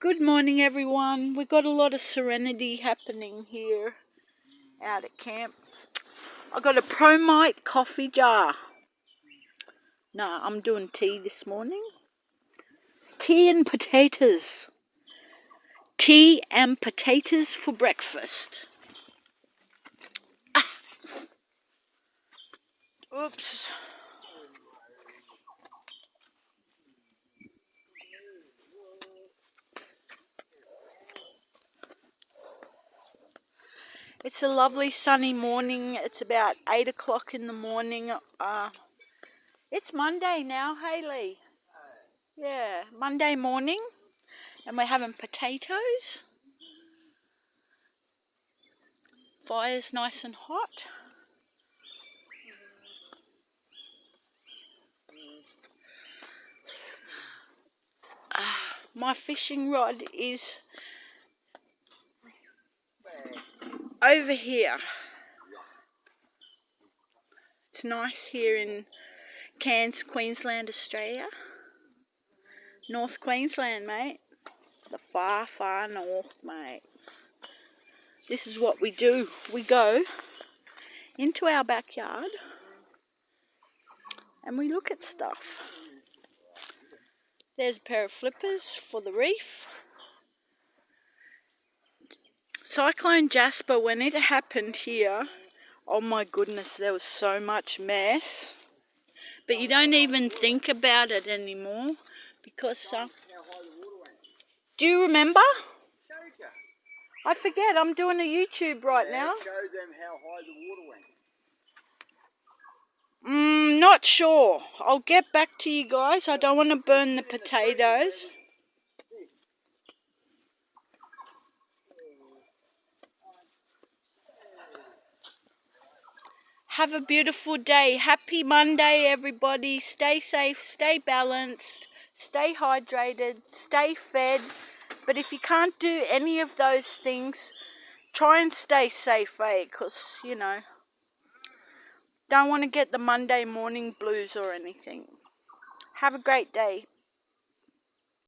Good morning, everyone. We've got a lot of serenity happening here out at camp. I got a Promite coffee jar. No, I'm doing tea this morning. Tea and potatoes. Tea and potatoes for breakfast. Oops. It's a lovely sunny morning. It's about 8 o'clock in the morning. It's Monday now, Hayley. Yeah, Monday morning. And we're having potatoes. Fire's nice and hot. My fishing rod is over here. It's nice here in Cairns, Queensland, Australia. North Queensland, mate. The far, far north, mate. This is what we do. We go into our backyard and we look at stuff. There's a pair of flippers for the reef. Cyclone Jasper, when it happened here, oh my goodness, there was so much mess. But you don't even think about it anymore because... do you remember? I forget, I'm doing a YouTube right now. Show them how high the water went. Not sure. I'll get back to you guys. I don't want to burn the potatoes. Have a beautiful day. Happy Monday, everybody. Stay safe, stay balanced, stay hydrated, stay fed. But if you can't do any of those things, try and stay safe, eh? Because, you know, don't want to get the Monday morning blues or anything. Have a great day.